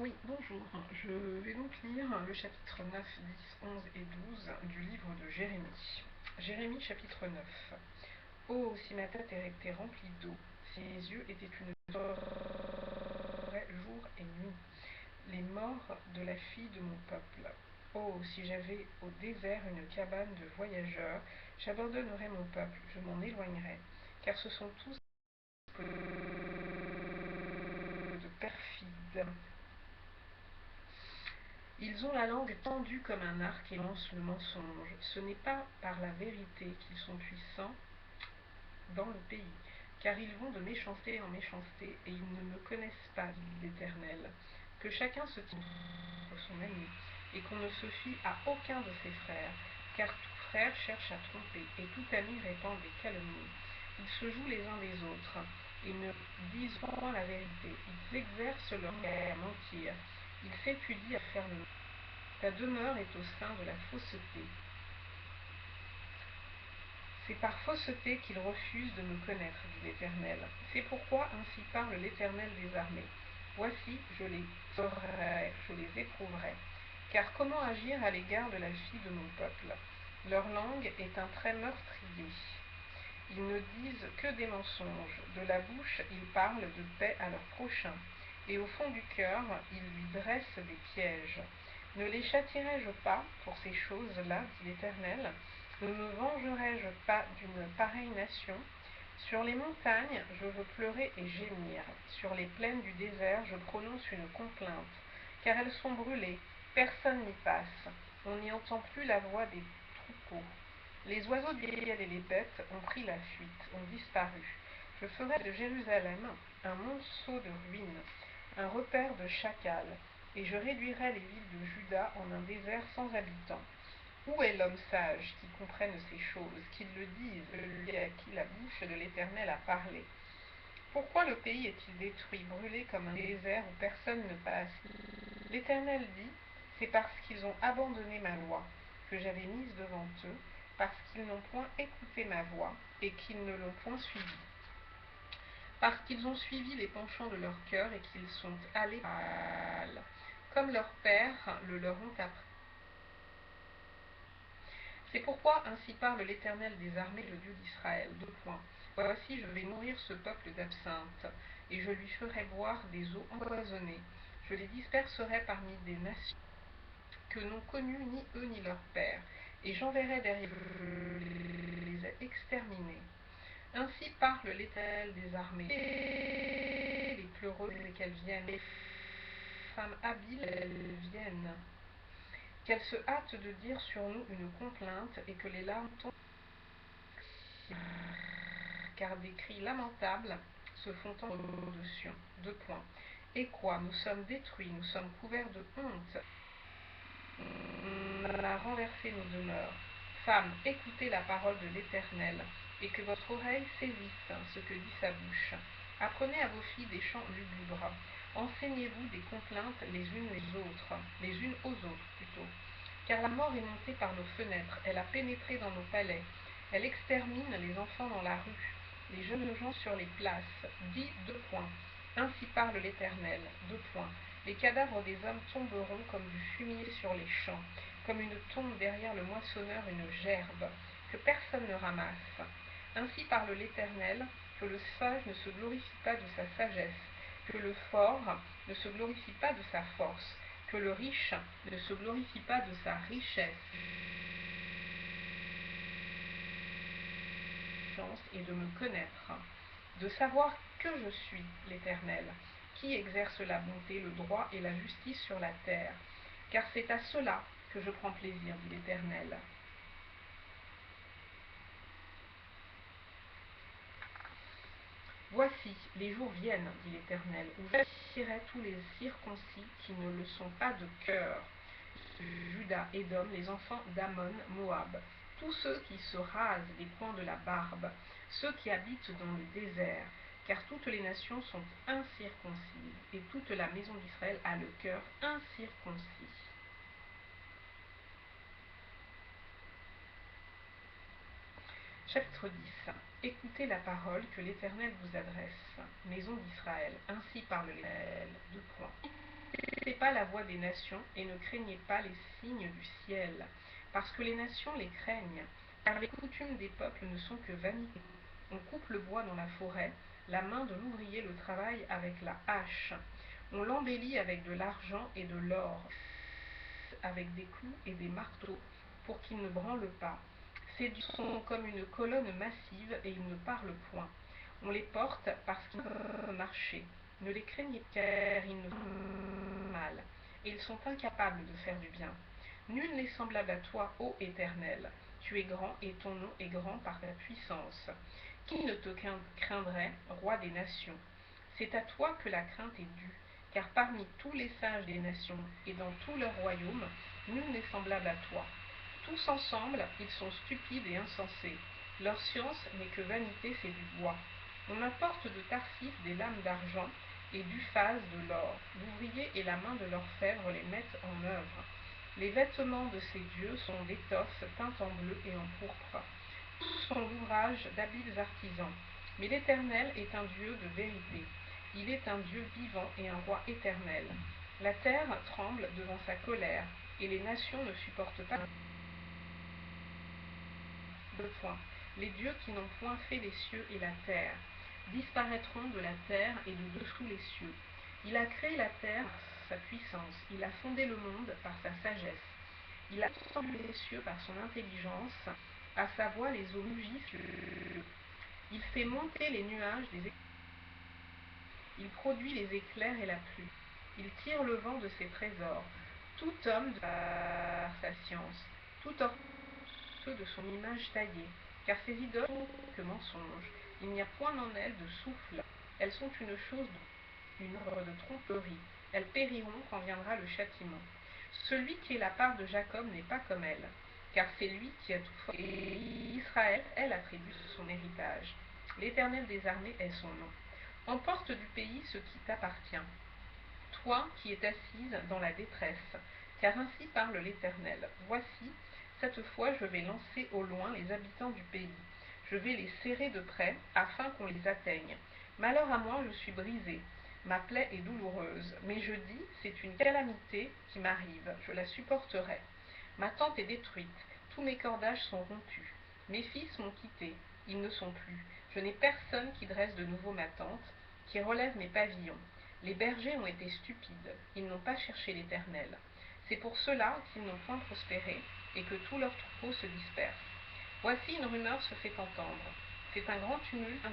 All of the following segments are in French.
Oui, bonjour. Je vais donc lire le chapitre 9, 10, 11 et 12 du livre de Jérémie. Jérémie chapitre 9. Oh, si ma tête était remplie d'eau, si mes yeux étaient une forêt jour et nuit, les morts de la fille de mon peuple. Oh, si j'avais au désert une cabane de voyageurs, j'abandonnerais mon peuple, je m'en éloignerais, car ce sont tous de perfides. Ils ont la langue tendue comme un arc et lancent le mensonge. Ce n'est pas par la vérité qu'ils sont puissants dans le pays, car ils vont de méchanceté en méchanceté, et ils ne me connaissent pas, dit l'Éternel. Que chacun se tire pour son ami, et qu'on ne se fie à aucun de ses frères, car tout frère cherche à tromper, et tout ami répand des calomnies. Ils se jouent les uns des autres, ils ne disent point la vérité, ils exercent leur à mentir, ils s'étudient à faire le mal. Ta demeure est au sein de la fausseté. C'est par fausseté qu'ils refusent de me connaître, dit l'Éternel. C'est pourquoi ainsi parle l'Éternel des armées. Voici, je les saurai, je les éprouverai. Car comment agir à l'égard de la fille de mon peuple? Leur langue est un trait meurtrier. Ils ne disent que des mensonges. De la bouche, ils parlent de paix à leur prochain. Et au fond du cœur, ils lui dressent des pièges. Ne les châtierai-je pas pour ces choses-là, dit l'Éternel? Ne me vengerai-je pas d'une pareille nation? Sur les montagnes, je veux pleurer et gémir. Sur les plaines du désert, je prononce une complainte. Car elles sont brûlées, personne n'y passe. On n'y entend plus la voix des troupeaux. Les oiseaux des ciel et les bêtes ont pris la fuite, ont disparu. Je ferai de Jérusalem un monceau de ruines, un repère de chacals, et je réduirai les villes de Juda en un désert sans habitants. Où est l'homme sage qui comprenne ces choses, qui le dise, celui à qui la bouche de l'Éternel a parlé? Pourquoi le pays est-il détruit, brûlé comme un désert où personne ne passe? L'Éternel dit, c'est parce qu'ils ont abandonné ma loi que j'avais mise devant eux, parce qu'ils n'ont point écouté ma voix et qu'ils ne l'ont point suivie. Parce qu'ils ont suivi les penchants de leur cœur et qu'ils sont allés mal, comme leurs pères le leur ont appris. C'est pourquoi ainsi parle l'Éternel des armées, le Dieu d'Israël. Voici, je vais nourrir ce peuple d'absinthe, et je lui ferai boire des eaux empoisonnées. Je les disperserai parmi des nations que n'ont connu ni eux ni leurs pères, et j'enverrai derrière eux, je les ai exterminés. Ainsi parle l'Éternel des armées. Les pleureuses et qu'elles viennent, les femmes habiles, elles viennent. Qu'elles se hâtent de dire sur nous une complainte et que les larmes tombent, car des cris lamentables se font entendre au-dessus. Et quoi? Nous sommes détruits, nous sommes couverts de honte. On a renversé nos demeures. Femmes, écoutez la parole de l'Éternel, et que votre oreille saisisse ce que dit sa bouche. Apprenez à vos filles des chants lugubres. Enseignez-vous des complaintes les unes aux autres plutôt. Car la mort est montée par nos fenêtres, elle a pénétré dans nos palais. Elle extermine les enfants dans la rue, les jeunes gens sur les places. Dit : Ainsi parle l'Éternel. Les cadavres des hommes tomberont comme du fumier sur les champs, comme une tombe derrière le moissonneur une gerbe, que personne ne ramasse. Ainsi parle l'Éternel, que le sage ne se glorifie pas de sa sagesse, que le fort ne se glorifie pas de sa force, que le riche ne se glorifie pas de sa richesse, et de me connaître, de savoir que je suis l'Éternel, qui exerce la bonté, le droit et la justice sur la terre, car c'est à cela que je prends plaisir, dit l'Éternel. Voici, les jours viennent, dit l'Éternel, où j'attirerai tous les circoncis qui ne le sont pas de cœur, Juda, Édom, les enfants d'Ammon, Moab, tous ceux qui se rasent les coins de la barbe, ceux qui habitent dans le désert, car toutes les nations sont incirconcises, et toute la maison d'Israël a le cœur incirconcis. Chapitre 10. Écoutez la parole que l'Éternel vous adresse, maison d'Israël. Ainsi parle l'Éternel. n'écoutez pas la voix des nations et ne craignez pas les signes du ciel, parce que les nations les craignent, car les coutumes des peuples ne sont que vanité. On coupe le bois dans la forêt, la main de l'ouvrier le travaille avec la hache. On l'embellit avec de l'argent et de l'or, avec des clous et des marteaux, pour qu'il ne branle pas. Ces dieux sont comme une colonne massive et ils ne parlent point. On les porte parce qu'ils peuvent marcher. Ne les craignez pas, car ils ne font mal, et ils sont incapables de faire du bien. Nul n'est semblable à toi, ô Éternel. Tu es grand et ton nom est grand par ta puissance. Qui ne te craindrait, roi des nations? C'est à toi que la crainte est due, car parmi tous les sages des nations et dans tout leur royaume, nul n'est semblable à toi. Tous ensemble, ils sont stupides et insensés. Leur science n'est que vanité, c'est du bois. On importe de Tarsis des lames d'argent et d'Uphaz de l'or. L'ouvrier et la main de l'orfèvre les mettent en œuvre. Les vêtements de ces dieux sont d'étoffes teintes en bleu et en pourpre. Tous sont l'ouvrage d'habiles artisans. Mais l'Éternel est un Dieu de vérité. Il est un Dieu vivant et un roi éternel. La terre tremble devant sa colère, et les nations ne supportent pas. Les dieux qui n'ont point fait les cieux et la terre disparaîtront de la terre et de dessous les cieux. Il a créé la terre par sa puissance, il a fondé le monde par sa sagesse. Il a entendu les cieux par son intelligence, à sa voix les eaux mugissent. Il fait monter les nuages des éclairs. Il produit les éclairs et la pluie. Il tire le vent de ses trésors. Tout homme par sa science, tout homme de son image taillée, car ces idoles sont que mensonges. Il n'y a point en elles de souffle. Elles sont une chose, une œuvre de tromperie. Elles périront quand viendra le châtiment. Celui qui est la part de Jacob n'est pas comme elle, car c'est lui qui a tout fait. Et Israël, elle attribue son héritage. L'Éternel des armées est son nom. Emporte du pays ce qui t'appartient, toi qui es assise dans la détresse, car ainsi parle l'Éternel. Voici, cette fois je vais lancer au loin les habitants du pays. Je vais les serrer de près, afin qu'on les atteigne. Malheur à moi, je suis brisée. Ma plaie est douloureuse. Mais je dis, c'est une calamité qui m'arrive. Je la supporterai. Ma tente est détruite. Tous mes cordages sont rompus. Mes fils m'ont quitté. Ils ne sont plus. Je n'ai personne qui dresse de nouveau ma tente, qui relève mes pavillons. Les bergers ont été stupides. Ils n'ont pas cherché l'Éternel. C'est pour cela qu'ils n'ont point prospéré et que tous leurs troupeaux se dispersent. Voici une rumeur se fait entendre. C'est un grand tumulte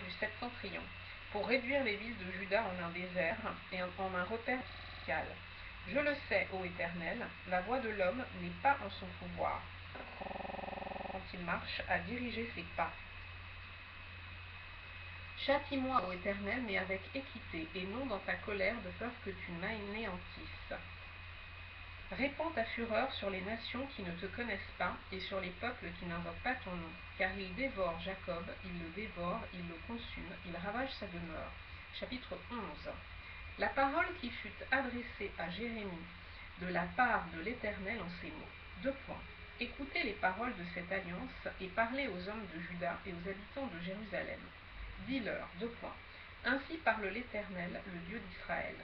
du septentrion, pour réduire les villes de Juda en un désert et en un repère fiscal. Je le sais, ô Éternel, la voix de l'homme n'est pas en son pouvoir, quand il marche à diriger ses pas. Châtie-moi, ô Éternel, mais avec équité, et non dans ta colère, de peur que tu m'anéantisses. Répands ta fureur sur les nations qui ne te connaissent pas, et sur les peuples qui n'invoquent pas ton nom, car il dévore Jacob, il le dévore, il le consume, il ravage sa demeure. Chapitre 11. La parole qui fut adressée à Jérémie de la part de l'Éternel en ces mots. 2 points. Écoutez les paroles de cette alliance, et parlez aux hommes de Juda et aux habitants de Jérusalem. Dis-leur, 2 points. Ainsi parle l'Éternel, le Dieu d'Israël.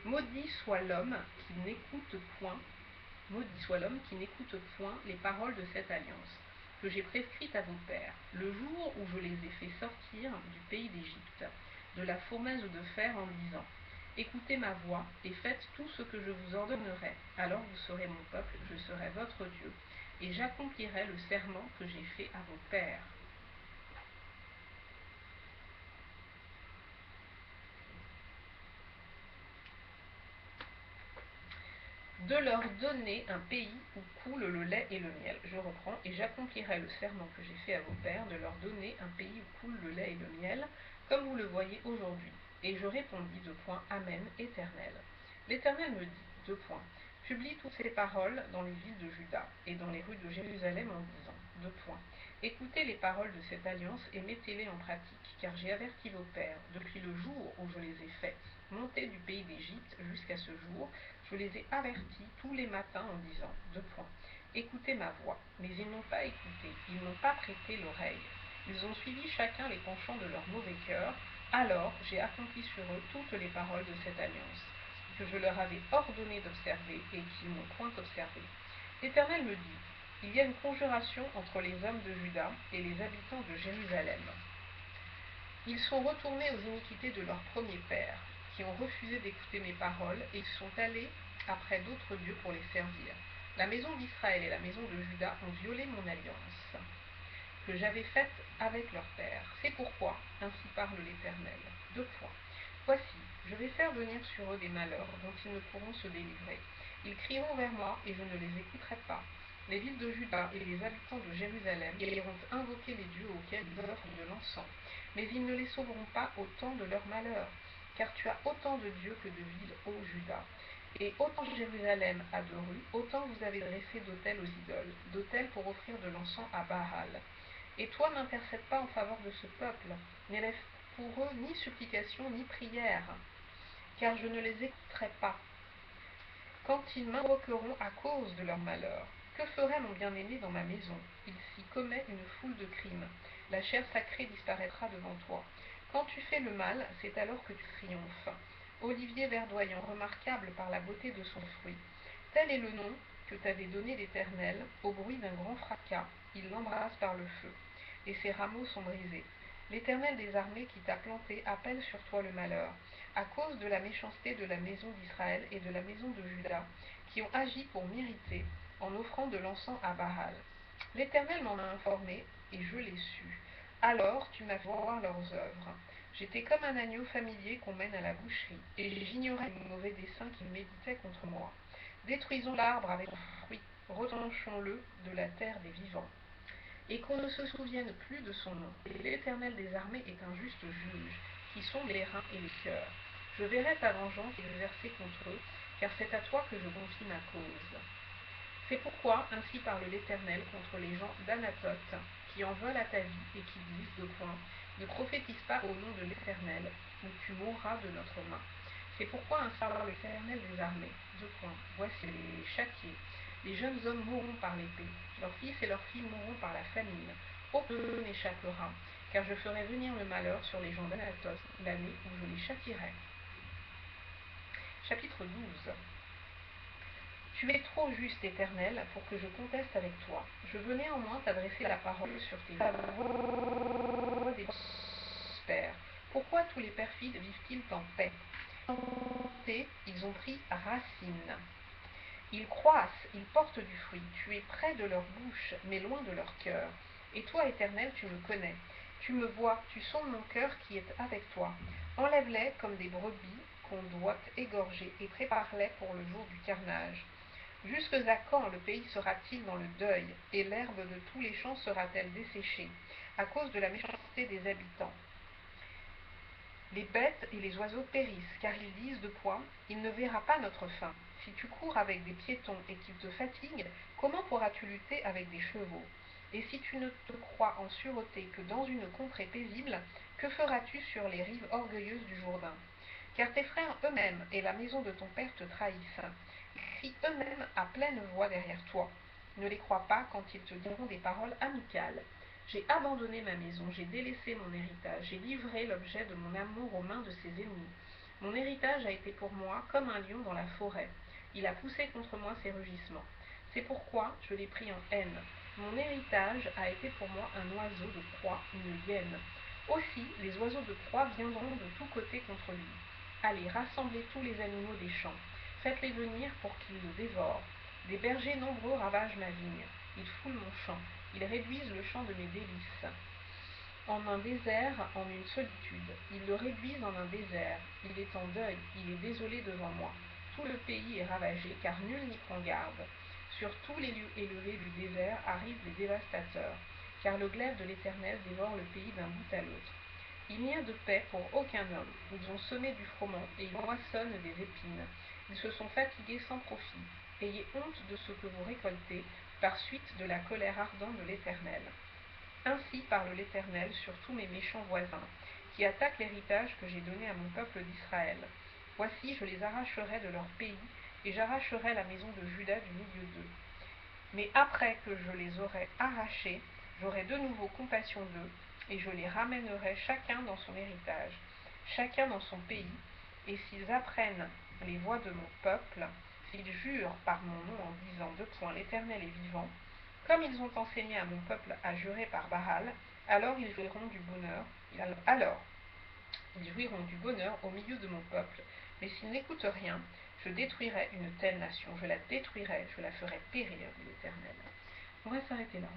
Maudit soit l'homme qui n'écoute point les paroles de cette alliance, que j'ai prescrite à vos pères, le jour où je les ai fait sortir du pays d'Égypte, de la fournaise de fer, en disant, écoutez ma voix, et faites tout ce que je vous ordonnerai, alors vous serez mon peuple, je serai votre Dieu, et j'accomplirai le serment que j'ai fait à vos pères. De leur donner un pays où coule le lait et le miel. Je reprends, et j'accomplirai le serment que j'ai fait à vos pères, de leur donner un pays où coule le lait et le miel, comme vous le voyez aujourd'hui. Et je répondis, 2 points, Amen, Éternel. L'Éternel me dit, 2 points, publie toutes ces paroles dans les villes de Juda et dans les rues de Jérusalem en disant, 2 points, écoutez les paroles de cette alliance et mettez-les en pratique, car j'ai averti vos pères, depuis le jour où je les ai fait monter du pays d'Égypte jusqu'à ce jour, je les ai avertis tous les matins en disant, 2 points, écoutez ma voix, mais ils n'ont pas écouté, ils n'ont pas prêté l'oreille. Ils ont suivi chacun les penchants de leur mauvais cœur, alors j'ai accompli sur eux toutes les paroles de cette alliance. que je leur avais ordonné d'observer et qu'ils n'ont point observé. L'Éternel me dit, il y a une conjuration entre les hommes de Juda et les habitants de Jérusalem. Ils sont retournés aux iniquités de leurs premiers pères, qui ont refusé d'écouter mes paroles, et ils sont allés après d'autres dieux pour les servir. La maison d'Israël et la maison de Juda ont violé mon alliance, que j'avais faite avec leur père. C'est pourquoi, ainsi parle l'Éternel. Deux points. Voici, je vais faire venir sur eux des malheurs dont ils ne pourront se délivrer. Ils crieront vers moi, et je ne les écouterai pas. Les villes de Juda et les habitants de Jérusalem iront invoquer les dieux auxquels ils offrent de l'encens, mais ils ne les sauveront pas au temps de leur malheur, car tu as autant de dieux que de villes, ô Juda. Et autant Jérusalem a de rues, autant vous avez dressé d'autels aux idoles, d'autels pour offrir de l'encens à Baal. Et toi n'intercède pas en faveur de ce peuple, n'élève pour eux ni supplication ni prière, car je ne les écouterai pas. Quand ils m'invoqueront à cause de leur malheur, que ferait mon bien-aimé dans ma maison? Il s'y commet une foule de crimes. La chair sacrée disparaîtra devant toi. Quand tu fais le mal, c'est alors que tu triomphes. Olivier verdoyant, remarquable par la beauté de son fruit. Tel est le nom que t'avait donné l'Éternel, au bruit d'un grand fracas, il l'embrasse par le feu, et ses rameaux sont brisés. L'Éternel des armées qui t'a planté appelle sur toi le malheur, à cause de la méchanceté de la maison d'Israël et de la maison de Juda, qui ont agi pour m'irriter, en offrant de l'encens à Baal. L'Éternel m'en a informé, et je l'ai su. Alors tu m'as fait voir leurs œuvres. J'étais comme un agneau familier qu'on mène à la boucherie, et j'ignorais les mauvais desseins qu'ils méditaient contre moi. Détruisons l'arbre avec son fruit, retranchons-le de la terre des vivants. Et qu'on ne se souvienne plus de son nom. L'Éternel des armées est un juste juge, qui sonde les reins et les cœurs. Je verrai ta vengeance exercée contre eux, car c'est à toi que je confie ma cause. C'est pourquoi, ainsi parle l'Éternel contre les gens d'Anatote, qui en veulent à ta vie et qui disent, deux points, ne prophétise pas au nom de l'Éternel, ou tu mourras de notre main. C'est pourquoi ainsi parle l'Éternel des armées, deux points, voici les châtiés. Les jeunes hommes mourront par l'épée, leurs fils et leurs filles mourront par la famine. Aucun n'échappera, car je ferai venir le malheur sur les gens d'Anatote l'année où je les châtierai. Chapitre 12. Tu es trop juste, Éternel, pour que je conteste avec toi. Je veux néanmoins t'adresser la parole sur tes voix des pères. Pourquoi tous les perfides vivent-ils en paix? Ils ont pris racine. Ils croissent, ils portent du fruit. Tu es près de leur bouche, mais loin de leur cœur. Et toi, Éternel, tu me connais. Tu me vois, tu sondes mon cœur qui est avec toi. Enlève-les comme des brebis qu'on doit égorger et prépare-les pour le jour du carnage. Jusque à quand le pays sera-t-il dans le deuil, et l'herbe de tous les champs sera-t-elle desséchée, à cause de la méchanceté des habitants? Les bêtes et les oiseaux périssent, car ils disent de quoi? Il ne verra pas notre fin. Si tu cours avec des piétons et qu'ils te fatiguent, comment pourras-tu lutter avec des chevaux? Et si tu ne te crois en sûreté que dans une contrée paisible, que feras-tu sur les rives orgueilleuses du Jourdain? Car tes frères eux-mêmes et la maison de ton père te trahissent. Ils crient eux-mêmes à pleine voix derrière toi. Ne les crois pas quand ils te diront des paroles amicales. J'ai abandonné ma maison, j'ai délaissé mon héritage, j'ai livré l'objet de mon amour aux mains de ses ennemis. Mon héritage a été pour moi comme un lion dans la forêt. Il a poussé contre moi ses rugissements. C'est pourquoi je l'ai pris en haine. Mon héritage a été pour moi un oiseau de proie, une hyène. Aussi, les oiseaux de proie viendront de tous côtés contre lui. Allez, rassemblez tous les animaux des champs. Faites-les venir pour qu'ils le dévorent. Des bergers nombreux ravagent ma vigne. Ils foulent mon champ. Ils réduisent le champ de mes délices. En un désert, en une solitude. Ils le réduisent en un désert. Il est en deuil. Il est désolé devant moi. Tout le pays est ravagé, car nul n'y prend garde. Sur tous les lieux élevés du désert arrivent les dévastateurs, car le glaive de l'Éternel dévore le pays d'un bout à l'autre. Il n'y a de paix pour aucun homme. Ils ont semé du froment et ils moissonnent des épines. Ils se sont fatigués sans profit. Ayez honte de ce que vous récoltez, par suite de la colère ardente de l'Éternel. Ainsi parle l'Éternel sur tous mes méchants voisins, qui attaquent l'héritage que j'ai donné à mon peuple d'Israël. Voici, je les arracherai de leur pays, et j'arracherai la maison de Juda du milieu d'eux. Mais après que je les aurai arrachés, j'aurai de nouveau compassion d'eux, et je les ramènerai chacun dans son héritage, chacun dans son pays, et s'ils apprennent les voix de mon peuple, s'ils jurent par mon nom en disant l'Éternel est vivant, comme ils ont enseigné à mon peuple à jurer par Baal, alors ils jouiront du bonheur, au milieu de mon peuple. Mais s'ils n'écoutent rien, je détruirai une telle nation, je la détruirai, je la ferai périr, dit l'Éternel. On va s'arrêter là.